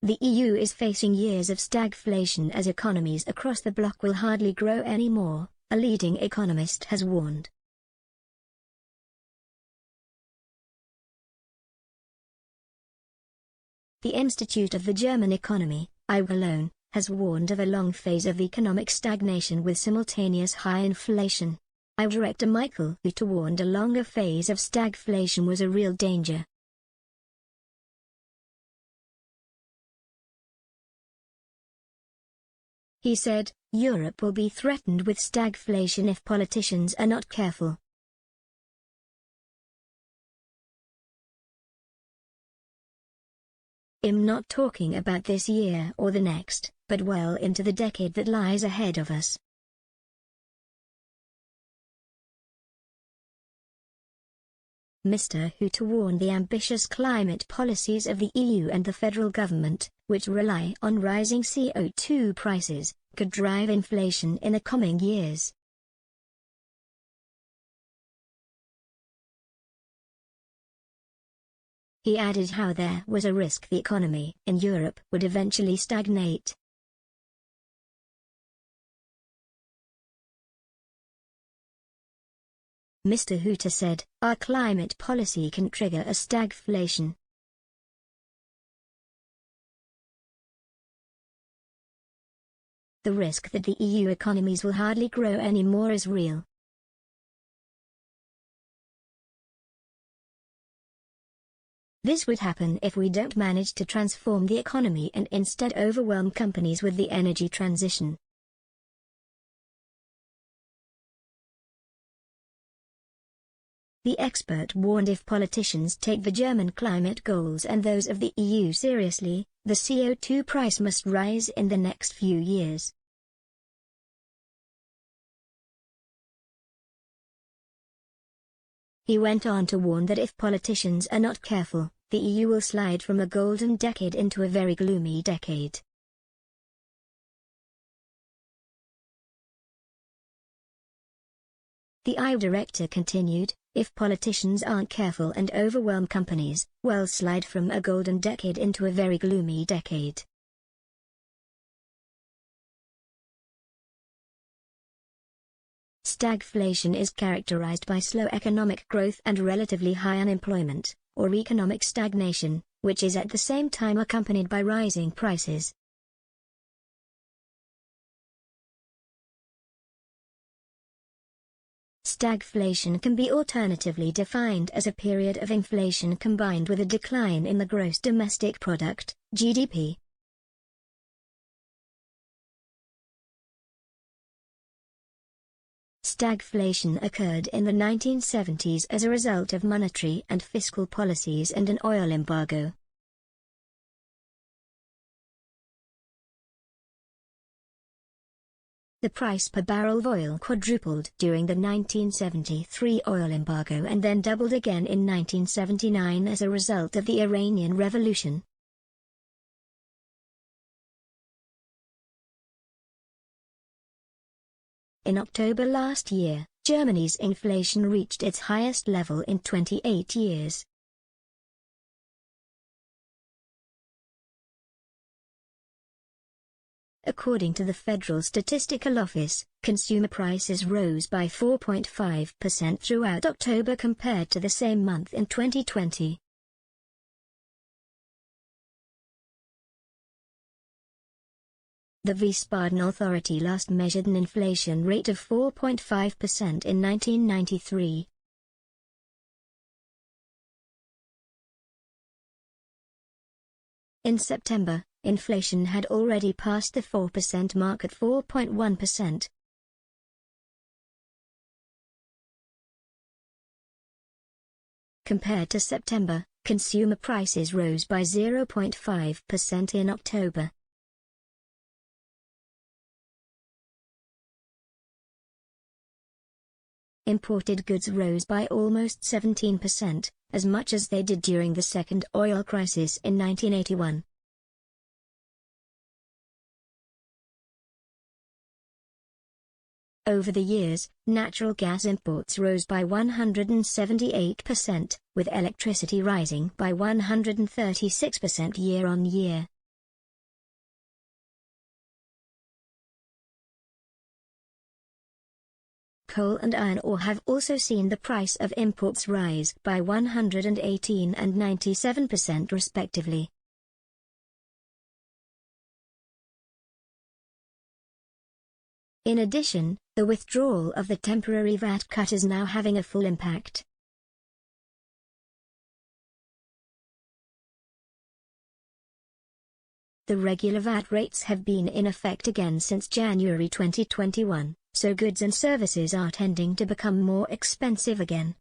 The EU is facing years of stagflation as economies across the bloc will hardly grow anymore, a leading economist has warned. The Institute of the German Economy, IG alone, has warned of a long phase of economic stagnation with simultaneous high inflation. IG director Michael Hütter warned a longer phase of stagflation was a real danger. He said, Europe will be threatened with stagflation if politicians are not careful. I'm not talking about this year or the next, but well into the decade that lies ahead of us. Mr. Hütter warned the ambitious climate policies of the EU and the federal government, which rely on rising CO2 prices, could drive inflation in the coming years. He added how there was a risk the economy in Europe would eventually stagnate. Mr. Hütter said, our climate policy can trigger a stagflation. The risk that the EU economies will hardly grow anymore is real. This would happen if we don't manage to transform the economy and instead overwhelm companies with the energy transition. The expert warned if politicians take the German climate goals and those of the EU seriously, the CO2 price must rise in the next few years. He went on to warn that if politicians are not careful, the EU will slide from a golden decade into a very gloomy decade. The IG director continued, if politicians aren't careful and overwhelm companies, we'll slide from a golden decade into a very gloomy decade. Stagflation is characterized by slow economic growth and relatively high unemployment, or economic stagnation, which is at the same time accompanied by rising prices. Stagflation can be alternatively defined as a period of inflation combined with a decline in the gross domestic product, GDP. Stagflation occurred in the 1970s as a result of monetary and fiscal policies and an oil embargo. The price per barrel of oil quadrupled during the 1973 oil embargo and then doubled again in 1979 as a result of the Iranian Revolution. In October last year, Germany's inflation reached its highest level in 28 years. According to the Federal Statistical Office, consumer prices rose by 4.5% throughout October compared to the same month in 2020. The Wiesbaden authority last measured an inflation rate of 4.5% in 1993. In September, inflation had already passed the 4% mark at 4.1%. Compared to September, consumer prices rose by 0.5% in October. Imported goods rose by almost 17%, as much as they did during the second oil crisis in 1981. Over the years, natural gas imports rose by 178%, with electricity rising by 136% year-on-year. coal and iron ore have also seen the price of imports rise by 118 and 97% respectively. In addition, the withdrawal of the temporary VAT cut is now having a full impact. The regular VAT rates have been in effect again since January 2021, so goods and services are tending to become more expensive again.